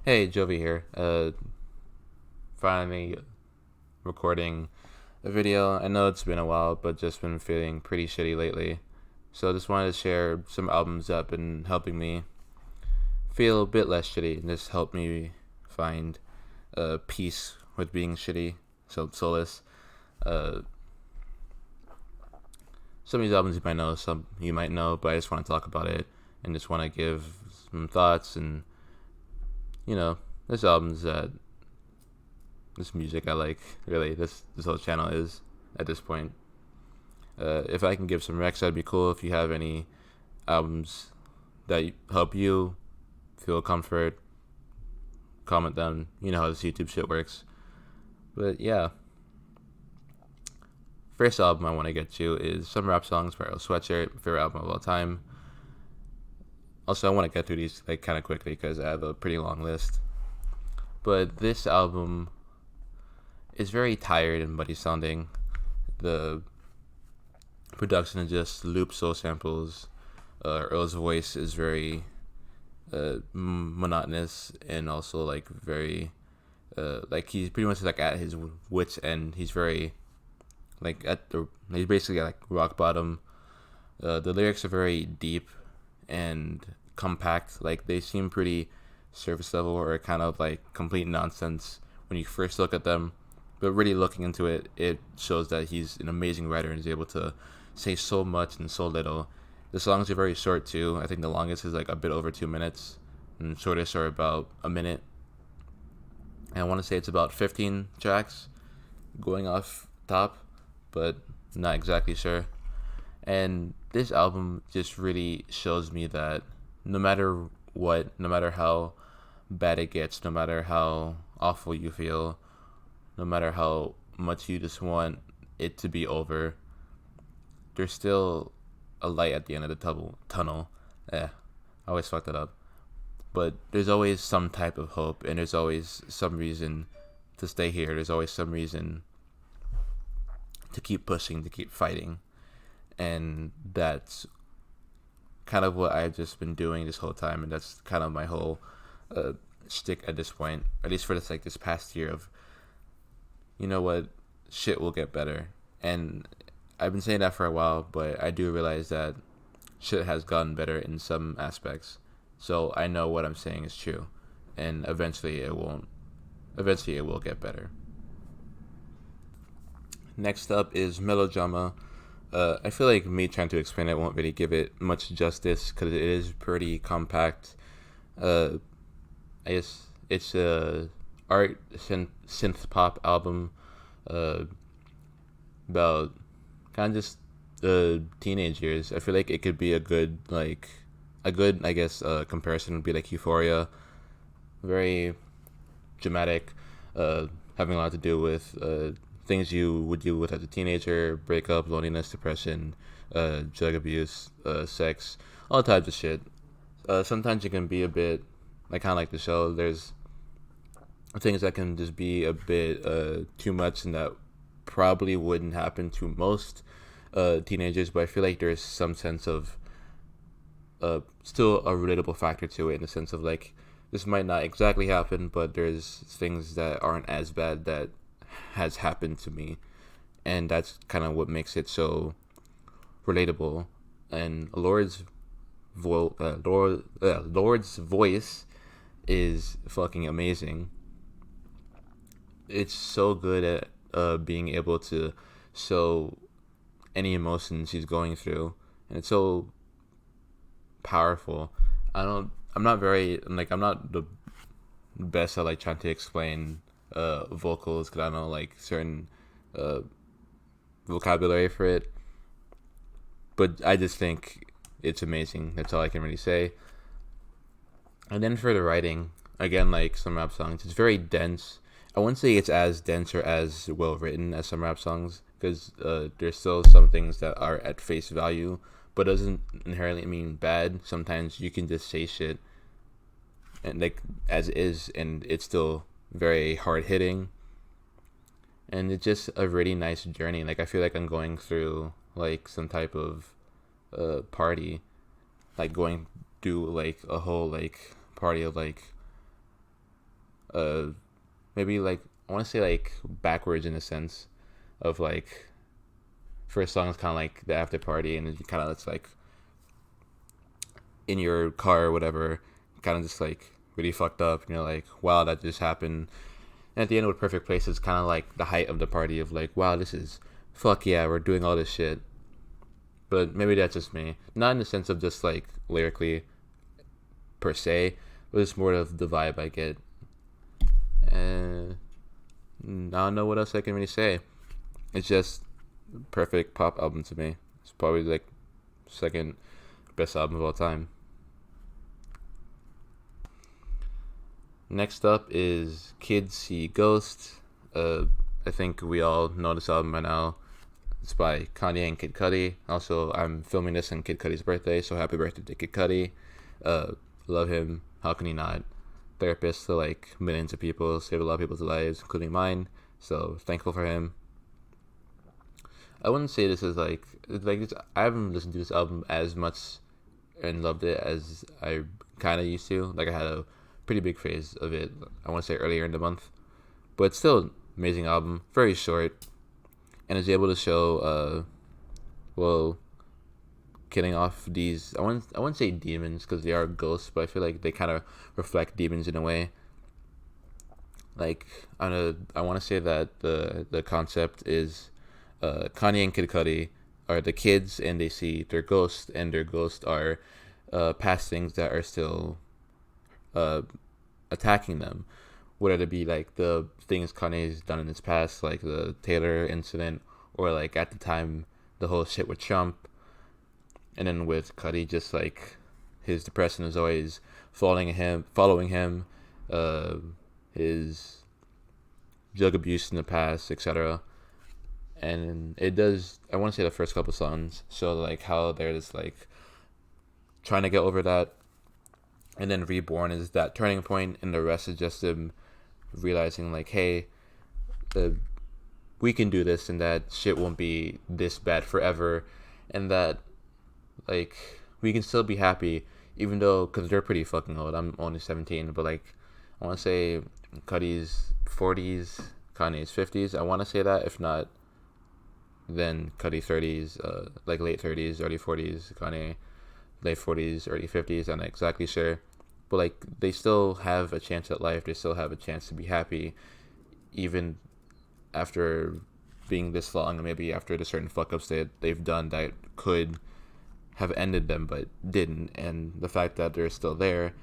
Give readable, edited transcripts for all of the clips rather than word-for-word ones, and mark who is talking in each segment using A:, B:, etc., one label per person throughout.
A: Hey, Jovi here. Finally recording a video. I know it's been a while, but just been feeling pretty shitty lately. So I just wanted to share some albums that have been helping me feel a bit less shitty and just help me find peace with being shitty. So solace. Uh, some of these albums you might know, some you might know, but I just want to talk about it and just want to give some thoughts and you know, there's albums that this music I like. Really, this whole channel is at this point. If I can give some recs, that'd be cool. If you have any albums that help you feel comfort, comment them. You know how this YouTube shit works. But yeah, first album I want to get to is some rap songs by Earl Sweatshirt, favorite album of all time. Also, I want to get through these like kind of quickly because I have a pretty long list. But this album is very tired and muddy sounding. The production is just loop soul samples. Earl's voice is very monotonous and also like very like he's pretty much like at his wits end. He's very like he's basically at like rock bottom. The lyrics are very deep and compact. Like they seem pretty surface level or kind of like complete nonsense when you first look at them. But really looking into it, it shows that he's an amazing writer and is able to say so much and so little. The songs are very short too. I think the longest is like a bit over 2 minutes, and shortest are about a minute. And I want to say it's about 15 tracks going off top, but not exactly sure. And this album just really shows me that no matter what, no matter how bad it gets, no matter how awful you feel, no matter how much you just want it to be over, there's still a light at the end of the tunnel. I always fuck that up. But there's always some type of hope, and there's always some reason to stay here. There's always some reason to keep pushing, to keep fighting. And that's kind of what I've just been doing this whole time, and that's kind of my whole shtick at this point, at least for this past year of, you know what, shit will get better. And I've been saying that for a while, but I do realize that shit has gotten better in some aspects. So I know what I'm saying is true, and eventually it won't. Eventually it will get better. Next up is Melodrama. I feel like me trying to explain it won't really give it much justice because it is pretty compact. Uh, I guess it's a art synth pop album uh, about kind of just teenage years. I feel like it could be a good I guess comparison would be like Euphoria, very dramatic, having a lot to do with things you would deal with as a teenager: breakup, loneliness, depression, drug abuse, sex, all types of shit. Sometimes it can be a bit like kind of like the show. There's things that can just be a bit too much, and that probably wouldn't happen to most teenagers. But I feel like there's some sense of still a relatable factor to it, in the sense of like this might not exactly happen, but there's things that aren't as bad that has happened to me, and that's kind of what makes it so relatable. And Lord's voice is fucking amazing. It's so good at being able to show any emotions he's going through, and it's so powerful. I'm not very like I'm not the best at like trying to explain vocals because I know like certain uh, vocabulary for it, but I just think it's amazing. That's all I can really say. And then for the writing, again, like some rap songs, it's very dense. I wouldn't say it's as dense or as well written as some rap songs because there's still some things that are at face value, but doesn't inherently mean bad. Sometimes you can just say shit and like as is, and it's still very hard hitting, and it's just a really nice journey. Like I feel like I'm going through like some type of party, like going through like a whole like party of like uh maybe like I want to say like backwards in a sense of like first song is kind of like the after party, and you kind of it's like in your car or whatever, kind of just like really fucked up, and you're like, wow, that just happened. And at the end with Perfect Place, it's kind of like the height of the party of like, wow, this is fuck yeah, we're doing all this shit. But maybe that's just me, not in the sense of just like lyrically per se, but it's more of the vibe I get. And I don't know what else I can really say. It's just perfect pop album to me. It's probably like second best album of all time. Next up is Kids See Ghosts. I think we all know this album by now. It's by Kanye and Kid Cudi. Also, I'm filming this on Kid Cudi's birthday, so happy birthday to Kid Cudi. Love him. How can he not? Therapist to like millions of people, saved a lot of people's lives, including mine. So thankful for him. I wouldn't say this is like this, I haven't listened to this album as much and loved it as I kind of used to. Like I had a pretty big phase of it. I want to say earlier in the month, but it's still an amazing album. Very short, and is able to show, well, killing off these. I wouldn't say demons because they are ghosts, but I feel like they kind of reflect demons in a way. Like I want to say that the concept is, Kanye and Kid Cudi are the kids, and they see their ghosts, and their ghosts are past things that are still attacking them. Whether it be like the things Kanye's done in his past, like the Taylor incident, or like at the time the whole shit with Trump, and then with Cudi, just like his depression is always following him, his drug abuse in the past, etc. And it does. I want to say the first couple songs show like how they're just like trying to get over that, and then Reborn is that turning point, and the rest is just him realizing like, hey, we can do this, and that shit won't be this bad forever, and that like we can still be happy even though, because they're pretty fucking old. I'm only 17, but like I want to say Cudi's 40s, Kanye's 50s. I want to say that, if not, then Cudi 30s, like late 30s, early 40s, Kanye late 40s, early 50s. I'm not exactly sure, but like they still have a chance at life. They still have a chance to be happy, even after being this long, and maybe after the certain fuck ups they've done that could have ended them but didn't. And the fact that they're still there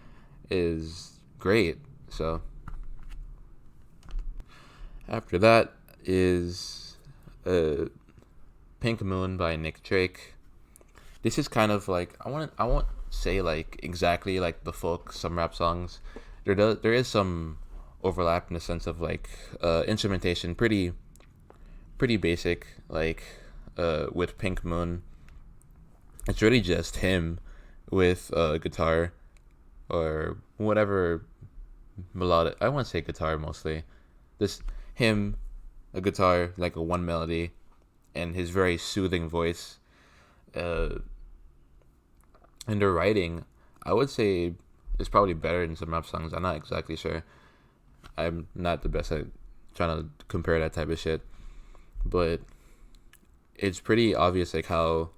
A: is great. So after that is Pink Moon by Nick Drake. This is kind of like I won't say like exactly like the folk some rap songs. There is some overlap in the sense of like instrumentation pretty basic, like with Pink Moon. It's really just him with a guitar or whatever melodic. I want to say guitar mostly. This him, a guitar, like a one melody, and his very soothing voice. And the writing, I would say, is probably better in some rap songs. I'm not exactly sure. I'm not the best at trying to compare that type of shit, but it's pretty obvious how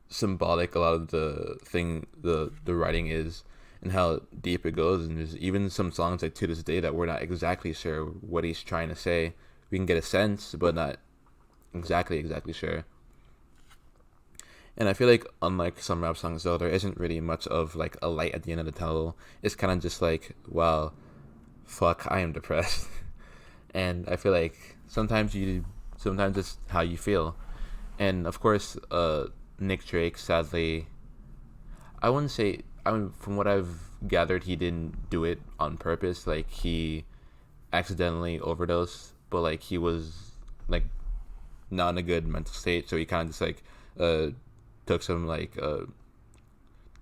A: symbolic a lot of the writing is, and how deep it goes. And there's even some songs like to this day that we're not exactly sure what he's trying to say. We can get a sense, but not exactly sure. And I feel like unlike some rap songs though, there isn't really much of like a light at the end of the tunnel. It's kind of just like, wow, fuck, I am depressed. And I feel like sometimes it's how you feel. And of course, Nick Drake, sadly, I wouldn't say, I mean, from what I've gathered, he didn't do it on purpose. Like, he accidentally overdosed, but like he was like not in a good mental state, so he kind of just like took some like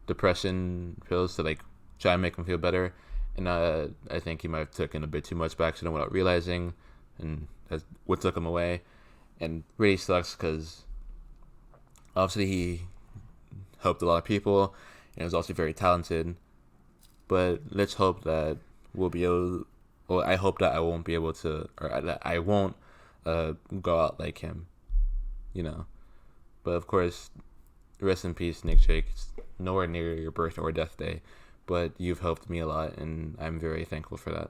A: depression pills to like try and make him feel better. And I think he might have taken a bit too much by accident without realizing, and that's what took him away. And really sucks because obviously he helped a lot of people, and was also very talented. but let's hope that we'll be able. Well, I hope that I won't be able to, or that I won't go out like him, you know. But of course, rest in peace, Nick Drake. It's nowhere near your birth or death day, but you've helped me a lot, and I'm very thankful for that.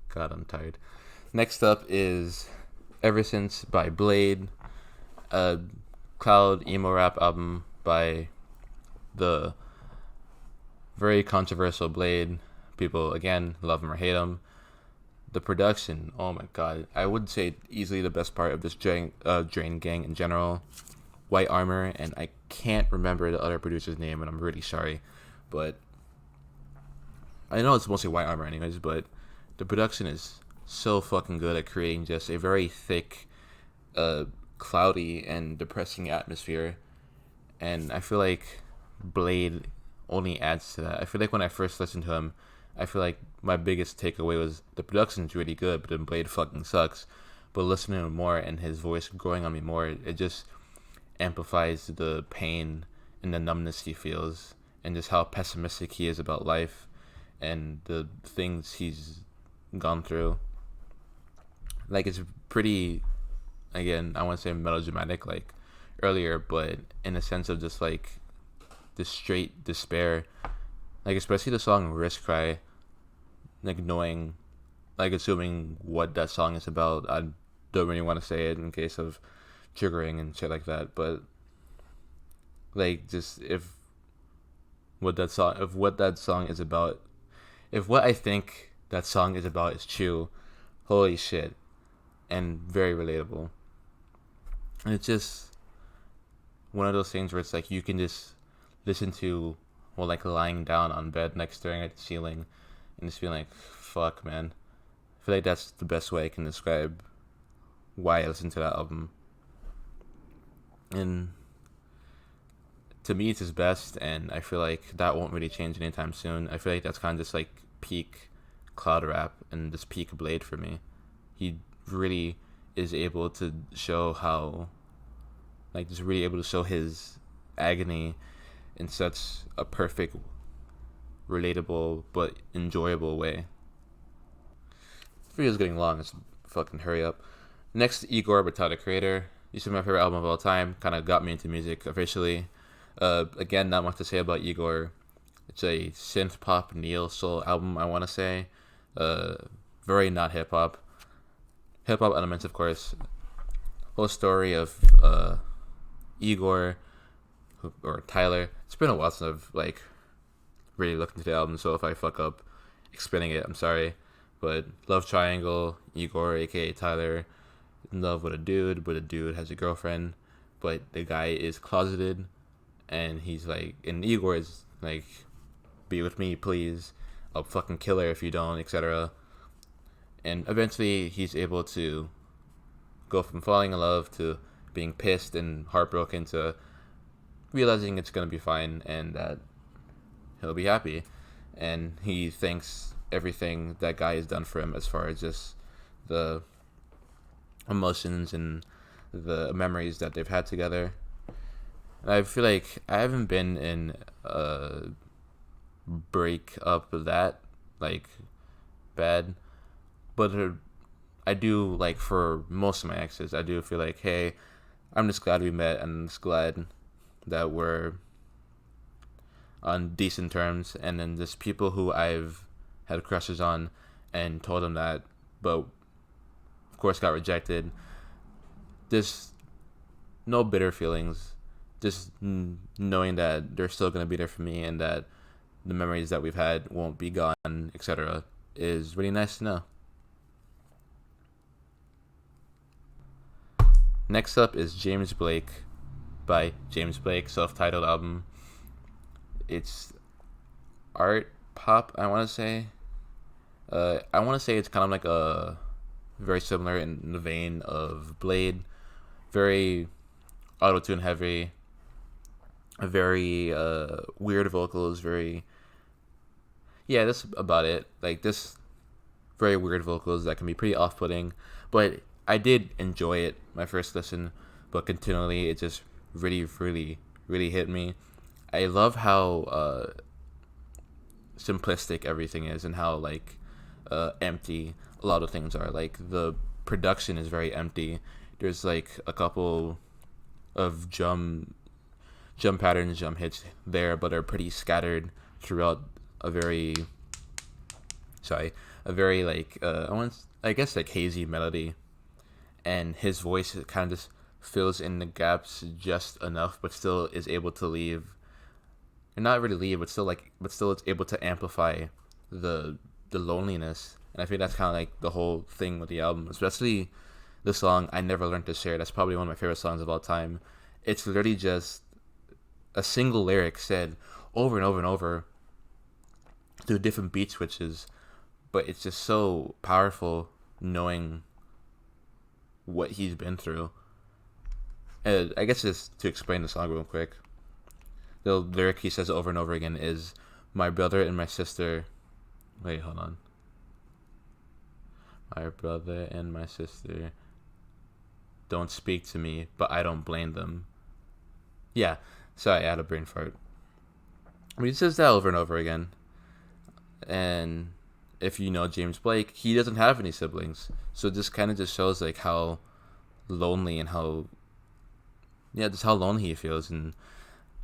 A: God, I'm tired. Next up is Ever Since by Blade, a cloud emo rap album by the very controversial Blade. People, again, love him or hate him. The production, oh my god. I would say easily the best part of this Drain Gang in general. White Armor, and I can't remember the other producer's name, and I'm really sorry. But I know it's mostly White Armor anyways, but the production is so fucking good at creating just a very thick, cloudy and depressing atmosphere. And I feel like Blade only adds to that. I feel like when I first listened to him, I feel like my biggest takeaway was the production's really good, but then Blade fucking sucks. But listening to him more and his voice growing on me more, it just amplifies the pain and the numbness he feels, and just how pessimistic he is about life and the things he's gone through. Like, it's pretty, again, I want to say melodramatic like earlier, but in a sense of just like this straight despair. Like, especially the song Risk Cry, like knowing, like assuming what that song is about. I don't really want to say it in case of triggering and shit like that, but like, just if what that song is about, if what I think that song is about is true, holy shit, and very relatable. And it's just one of those things where it's like you can just listen to while like lying down on bed, like staring at the ceiling, and just feeling like, fuck, man. I feel like that's the best way I can describe why I listen to that album. And to me, it's his best, and I feel like that won't really change anytime soon. I feel like that's kind of just like peak cloud rap and just peak Blade for me. He really is able to show how, like, just really able to show his agony in such a perfect, relatable, but enjoyable way. The video's getting long, let's fucking hurry up. Next, Igor by Tyler, the Creator. Used to be my favorite album of all time. Kind of got me into music officially. Again, not much to say about Igor. It's a synth pop neo soul album, I want to say. Very not hip hop. Hip hop elements, of course. Whole story of Igor or Tyler. It's been a while since I've like really looked into the album, so if I fuck up explaining it, I'm sorry. But love triangle, Igor, aka Tyler, in love with a dude, but a dude has a girlfriend, but the guy is closeted, and he's like, and Igor is like, be with me, please. I'll fucking kill her if you don't, etc. And eventually, he's able to go from falling in love to being pissed and heartbroken to realizing it's gonna be fine and that he'll be happy. And he thanks everything that guy has done for him as far as just the emotions and the memories that they've had together. And I feel like I haven't been in a break up that like bad, but I do, like, for most of my exes, I do feel like, hey, I'm just glad we met, and I'm just glad that we're on decent terms. And then just people who I've had crushes on and told them that, but of course got rejected. Just no bitter feelings. Just knowing that they're still gonna be there for me and that the memories that we've had won't be gone, etc., is really nice to know. Next up is James Blake by James Blake, self-titled album. It's art pop, I want to say. I want to say it's kind of like a very similar in the vein of Blade. Very auto-tune heavy. Very weird vocals. Yeah, that's about it. Like, this very weird vocals that can be pretty off-putting. But I did enjoy it my first listen, but continually it just really, really, really hit me. I love how simplistic everything is, and how like empty a lot of things are. Like the production is very empty. There's like a couple of jump patterns, jump hits there, but are pretty scattered throughout a very a very like I guess like hazy melody, and his voice kind of just fills in the gaps just enough, but still is able to leave, and not really leave, but still it's able to amplify the loneliness. And I think that's kind of like the whole thing with the album, especially the song "I Never Learned to Share." That's probably one of my favorite songs of all time. It's literally just a single lyric said over and over and over through different beat switches, but it's just so powerful knowing what he's been through. And I guess just to explain the song real quick, the lyric he says over and over again is, "My brother and my sister." Wait, hold on. "My brother and my sister don't speak to me, but I don't blame them." Yeah, sorry, I had a brain fart. But he says that over and over again. And if you know James Blake, he doesn't have any siblings. So this kind of just shows like how lonely and just how lonely he feels. And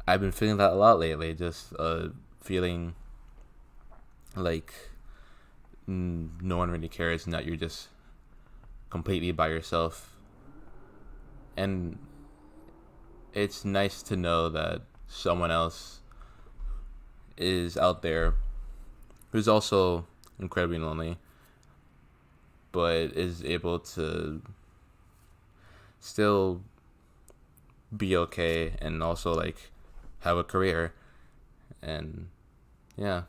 A: I've been feeling that a lot lately. Just feeling like no one really cares, and that you're just completely by yourself. And it's nice to know that someone else is out there who's also incredibly lonely, but is able to still be okay and also like have a career. And yeah,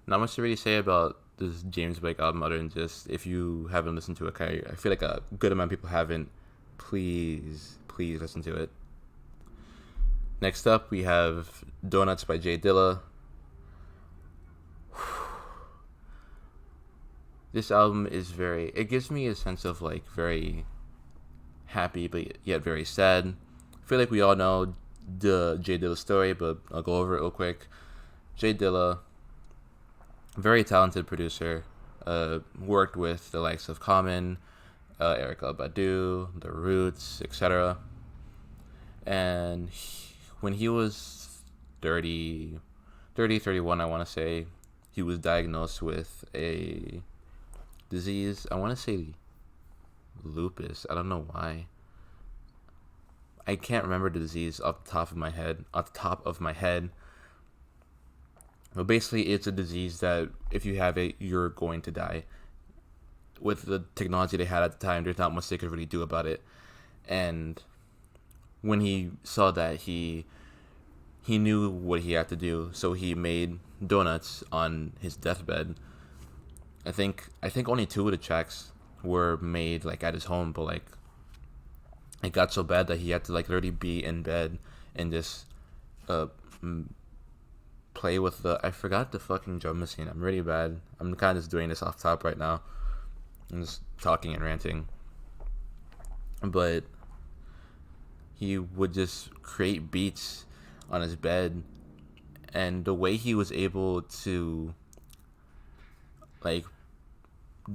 A: not much to really say about this James Blake album other than just, if you haven't listened to it, I feel like a good amount of people haven't, please listen to it. Next up, we have Donuts by Jay Dilla. This album is it gives me a sense of like very happy but yet very sad. I feel like we all know the Jay Dilla story, but I'll go over it real quick. Jay Dilla, very talented producer, worked with the likes of Common, Erykah Badu, The Roots, etc. And when he was 31, I want to say, he was diagnosed with a disease. I want to say lupus. I don't know why. I can't remember the disease off the top of my head. But basically, it's a disease that if you have it, you're going to die. With the technology they had at the time, there's not much they could really do about it. And when he saw that, he knew what he had to do, so he made donuts on his deathbed. I think only 2 of the tracks were made like at his home, but like it got so bad that he had to like literally be in bed and just play with I forgot the fucking drum machine. I'm really bad. I'm kind of just doing this off top right now. I'm just talking and ranting. But he would just create beats on his bed, and the way he was able to like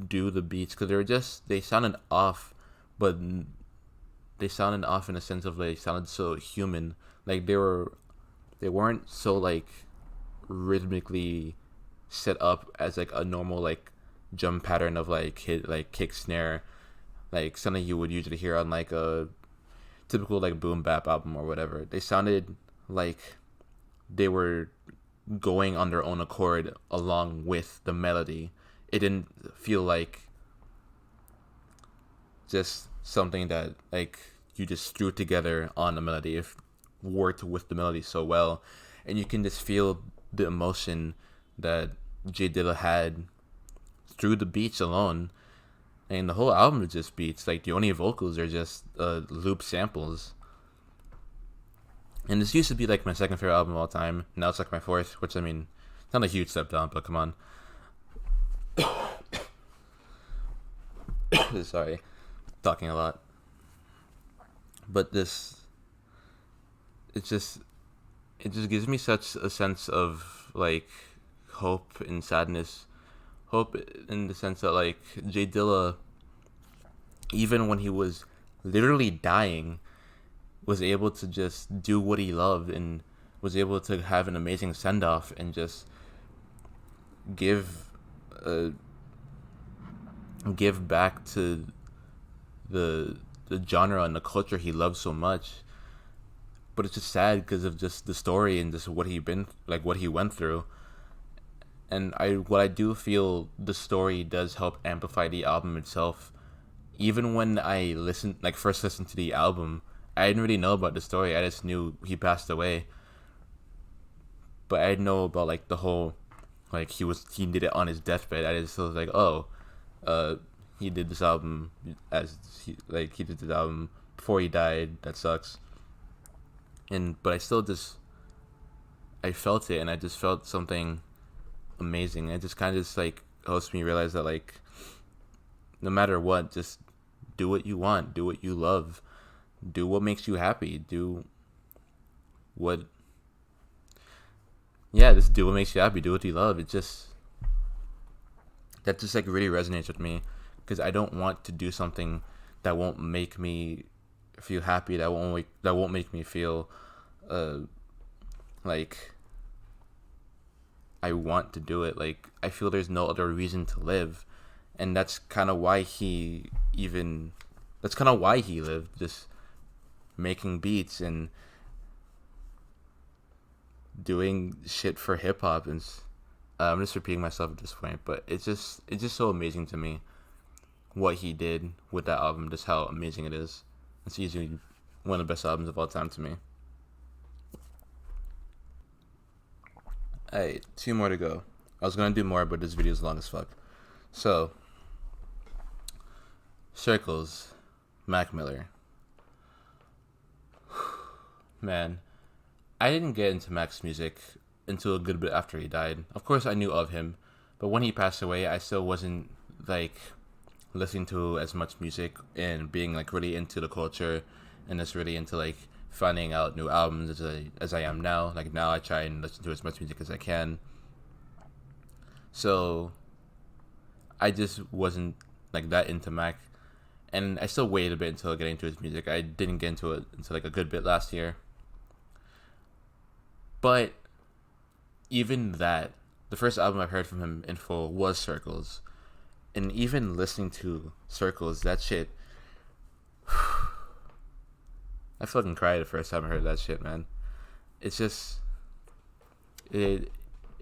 A: do the beats, because they sounded off, but they sounded off in a sense of like, they sounded so human. Like they weren't so like rhythmically set up as like a normal like drum pattern of like hit like kick snare, like something you would usually hear on like a typical like boom bap album or whatever. They sounded like they were going on their own accord along with the melody. It didn't feel like just something that like you just threw together on the melody. It worked with the melody so well, and you can just feel the emotion that Jay Dilla had through the beats alone. And the whole album is just beats. Like the only vocals are just loop samples. And this used to be like my second favorite album of all time. Now it's like my fourth, which I mean, it's not a huge step down, but come on. Sorry, talking a lot. But it's just it just gives me such a sense of like hope and sadness. Hope in the sense that like Jay Dilla, even when he was literally dying, was able to just do what he loved and was able to have an amazing send off and just give uh, give back to the the genre and the culture he loved so much. But it's just sad because of just the story and just what he went through. And what I do feel the story does help amplify the album itself. Even when I first listened to the album, I didn't really know about the story. I just knew he passed away, but I didn't know about like the whole, like he did it on his deathbed. I just was like, oh, uh, he did this album he did this album before he died. That sucks. But I still just I felt it, and I just felt something amazing. It just kind of just like helps me realize that like no matter what, just do what you want, do what you love, do what makes you happy, do what yeah, just do what makes you happy, do what you love. It just that just like really resonates with me because I don't want to do something that won't make me feel happy, that won't make me feel uh like I want to do it. Like I feel there's no other reason to live, and that's kind of why he lived, just making beats and doing shit for hip hop. And I'm just repeating myself at this point, but it's just so amazing to me what he did with that album, just how amazing it is. It's easily one of the best albums of all time to me. Alright, 2 more to go. I was gonna do more, but this video is long as fuck. So, Circles, Mac Miller. Man, I didn't get into Mac's music until a good bit after he died. Of course, I knew of him, but when he passed away, I still wasn't like listening to as much music and being like really into the culture and just really into like finding out new albums as I am now. Like now, I try and listen to as much music as I can. So I just wasn't like that into Mac, and I still waited a bit until getting into his music. I didn't get into it until like a good bit last year. But even that, the first album I heard from him in full was Circles. And even listening to Circles, that shit, I fucking cried the first time I heard that shit, man. It's just, it's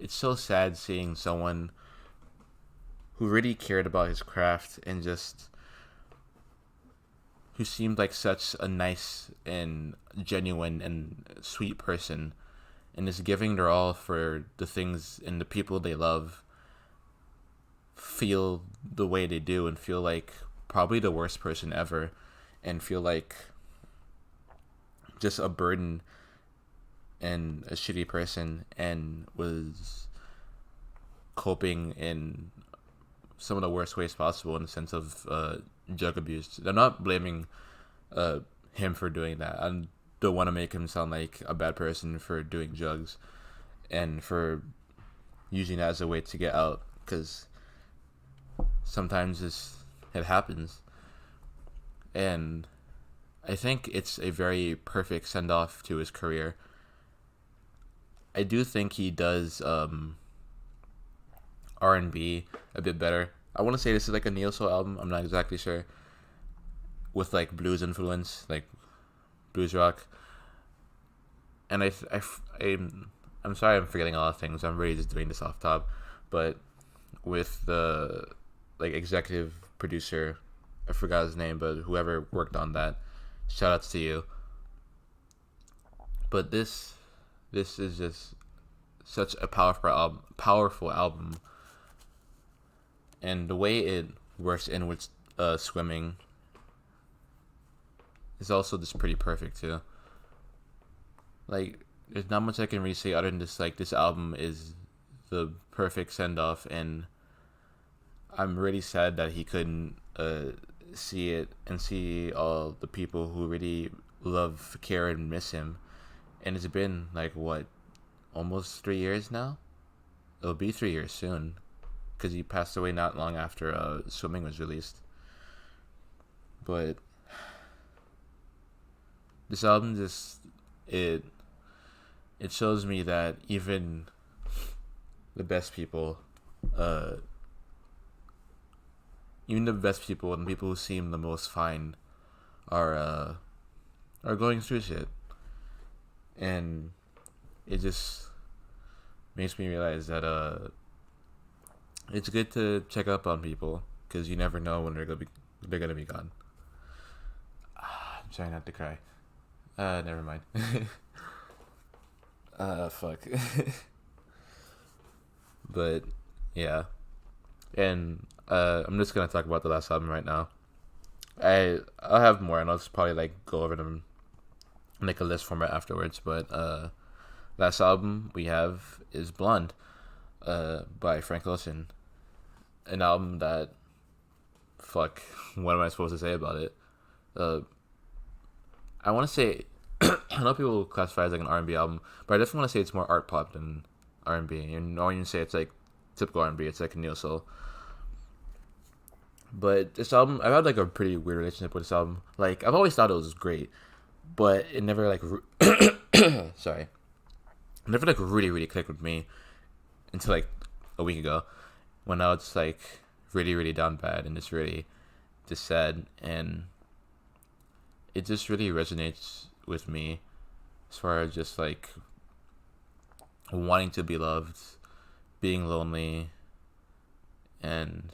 A: so sad seeing someone who really cared about his craft and just who seemed like such a nice and genuine and sweet person and is giving their all for the things and the people they love feel the way they do and feel like probably the worst person ever and feel like just a burden and a shitty person and was coping in some of the worst ways possible in the sense of drug abuse. I'm not blaming him for doing that. I don't want to make him sound like a bad person for doing drugs and for using that as a way to get out, because sometimes it happens. And I think it's a very perfect send off to his career. I do think he does R&B a bit better. I want to say this is like a neo soul album. I'm not exactly sure. With like blues influence, like blues rock. And I'm sorry I'm forgetting a lot of things. I'm really just doing this off top. But with the like executive producer, I forgot his name, but whoever worked on that, shout outs to you. But this is just such a powerful album. And the way it works in with swimming is also just pretty perfect too. Like, there's not much I can really say other than just like this album is the perfect send off, and I'm really sad that he couldn't see all the people who really love, care, and miss him, and it's been like what, almost 3 years now. It'll be 3 years soon, because he passed away not long after Swimming was released. But this album just it shows me that even the best people, even the best people and people who seem the most fine are going through shit, and it just makes me realize that it's good to check up on people, because you never know when they're gonna be gone. I'm trying not to cry. Never mind. Fuck. But yeah, and I'm just gonna talk about the last album right now. I'll have more, and I'll just probably like go over them, make a list format afterwards. But last album we have is Blonde, by Frank Ocean. An album that, fuck, what am I supposed to say about it? I want to say, I know people classify it as like an R&B album, but I definitely want to say it's more art pop than R&B. And I won't even say it's like typical R&B. It's like a neo soul. But this album, I've had like a pretty weird relationship with this album. Like, I've always thought it was great, but it never like sorry, it never like really clicked with me until like a week ago, when I was like really down bad and just sad, and it just really resonates with me as far as just like wanting to be loved, being lonely, and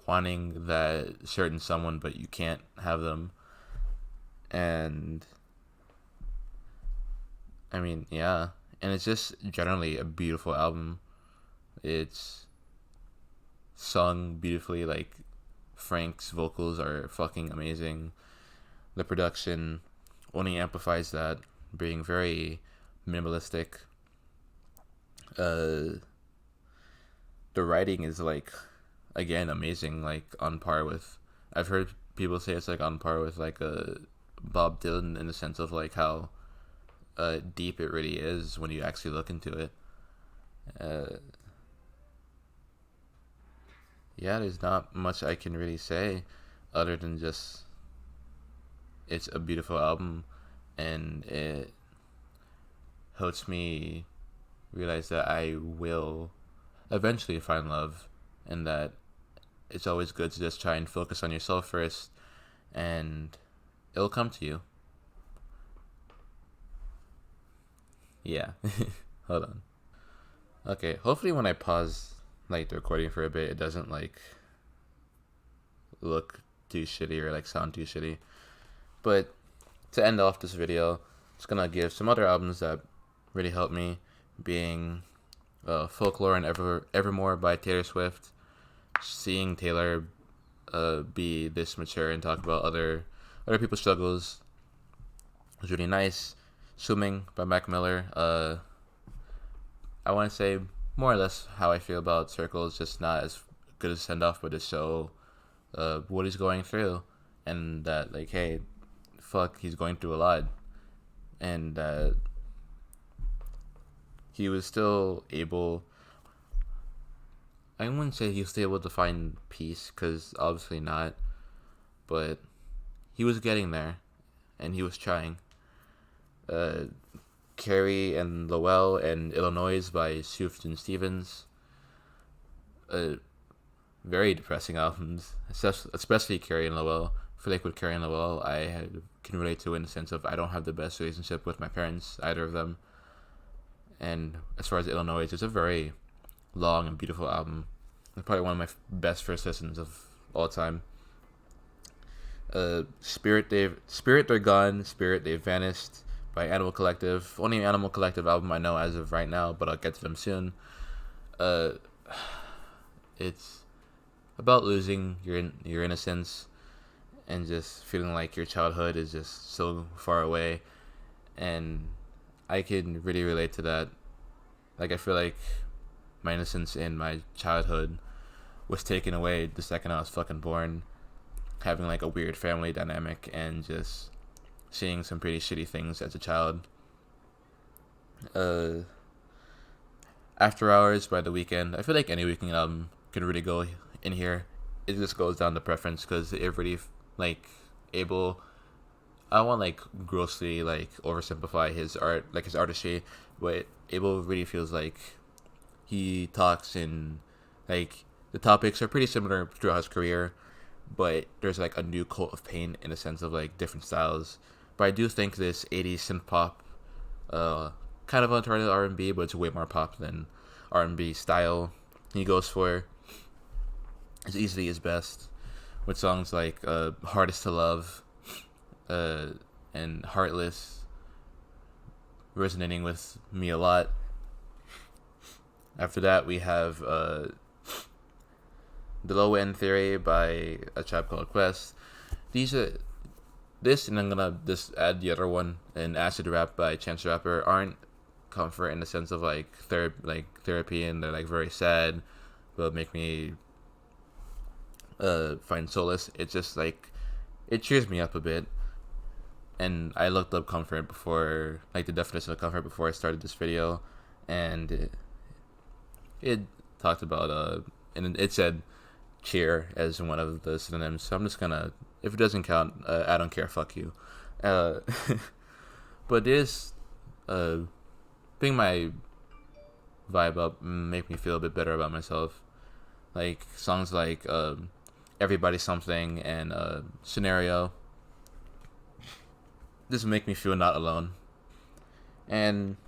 A: wanting that certain someone but you can't have them. And I mean, yeah, and it's just generally a beautiful album. It's sung beautifully. Like, Frank's vocals are fucking amazing. The production only amplifies that, being very minimalistic. The writing is like, again, amazing. Like, on par with, I've heard people say it's like on par with like Bob Dylan, in the sense of like how deep it really is when you actually look into it. Yeah, there's not much I can really say other than just it's a beautiful album, and it helps me realize that I will eventually find love, and that it's always good to just try and focus on yourself first, and it'll come to you. Yeah. Hold on. Okay, hopefully when I pause like the recording for a bit, it doesn't like look too shitty or like sound too shitty. But to end off this video, I'm just gonna give some other albums that really helped me, being Folklore and Evermore by Taylor Swift. Seeing Taylor be this mature and talk about other people's struggles was really nice. Swimming by Mac Miller. I want to say more or less how I feel about Circles, just not as good as Send Off, but to show what he's going through, and that like, hey, fuck, he's going through a lot, and he was still able, I wouldn't say he was still able to find peace, because obviously not, but he was getting there, and he was trying. Carrie and Lowell and Illinois by Sufjan Stevens. Very depressing albums, especially Carrie and Lowell. I feel like with Carrie and Lowell, can relate to, in the sense of I don't have the best relationship with my parents, either of them. And as far as Illinois, it's a very long and beautiful album. It's probably one of my best first listens of all time. Spirit They're Gone, Spirit They've Vanished by Animal Collective. Only Animal Collective album I know as of right now, but I'll get to them soon. It's about losing your innocence and just feeling like your childhood is just so far away, and I can really relate to that. Like, I feel like my innocence in my childhood was taken away the second I was fucking born, having like a weird family dynamic and just seeing some pretty shitty things as a child. Uh, After Hours by The Weeknd. I feel like any Weeknd album can really go in here. It just goes down to preference because it really like able. I don't want like grossly like oversimplify his art, like his artistry, but Abel really feels like he talks in like the topics are pretty similar throughout his career, but there's like a new coat of paint in the sense of like different styles. But I do think this '80s synth pop, kind of alternative R&B, but it's way more pop than R&B style he goes for. Is easily his best, with songs like "Hardest to Love," and "Heartless," resonating with me a lot. After that, we have "The Low End Theory" by A Tribe Called Quest. These are this, and I'm gonna just add the other one, and "Acid Rap" by Chance the Rapper, aren't comfort in the sense of like therapy, and they're like very sad, but make me find solace. It's just like it cheers me up a bit. And I looked up comfort before, like the definition of comfort before I started this video, and it talked about and it said cheer as one of the synonyms. So I'm just gonna, if it doesn't count, I don't care. Fuck you. Uh, but this bring my vibe up, make me feel a bit better about myself. Like songs like "Everybody Something" and "Scenario." This will make me feel not alone. And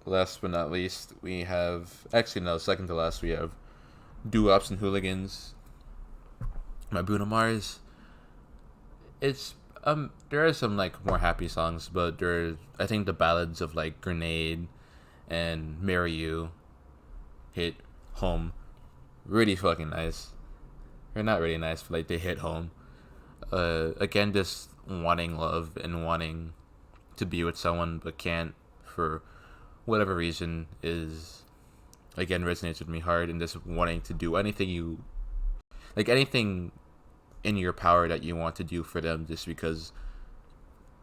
A: last but not least, we have, actually no, second to last, we have "Doo-Wops and Hooligans" by Bruno Mars. It's there are some like more happy songs, but I think the ballads of like "Grenade" and "Marry You" hit home really fucking nice. They're not really nice, but like they hit home. Again, just wanting love and wanting to be with someone but can't for whatever reason is, again, resonates with me hard, and just wanting to do anything in your power that you want to do for them just because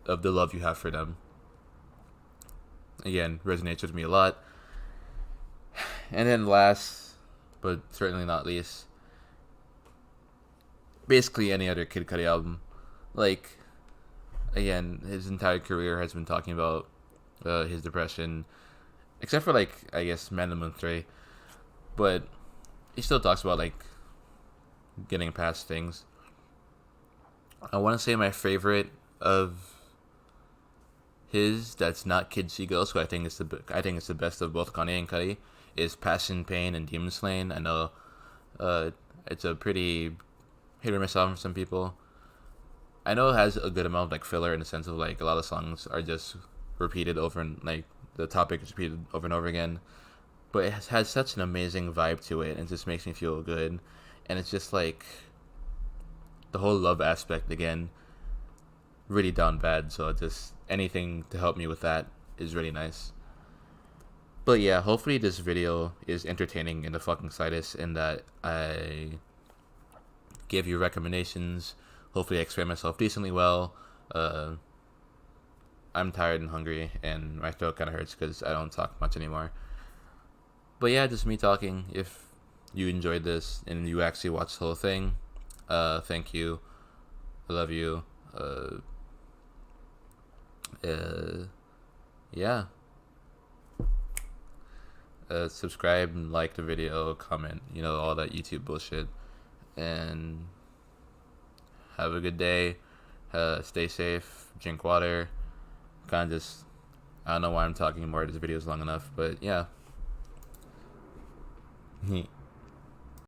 A: of the love you have for them. Again, resonates with me a lot. And then last but certainly not least, basically any other Kid Cudi album. Like, again, his entire career has been talking about his depression, except for like I guess Man in the Moon 3, but he still talks about like getting past things. I want to say my favorite of his that's not Kid See Ghost, so I think it's the best of both Kanye and Cudi, is "Passion, Pain, and Demon Slain." I know it's a pretty hit or miss album for some people. I know it has a good amount of like filler in the sense of like a lot of songs are just repeated over, and like the topic is repeated over and over again, but it has such an amazing vibe to it and it just makes me feel good. And it's just like the whole love aspect again, really down bad, so just anything to help me with that is really nice. But yeah, hopefully this video is entertaining in the fucking slightest, in that I give you recommendations. Hopefully I explain myself decently well. I'm tired and hungry, and my throat kind of hurts because I don't talk much anymore. But yeah, just me talking. If you enjoyed this and you actually watched the whole thing, thank you. I love you. Yeah. Subscribe and like the video, comment, all that YouTube bullshit. And have a good day. Stay safe. Drink water. Kind of just, I don't know why I'm talking more. This video is long enough, but yeah.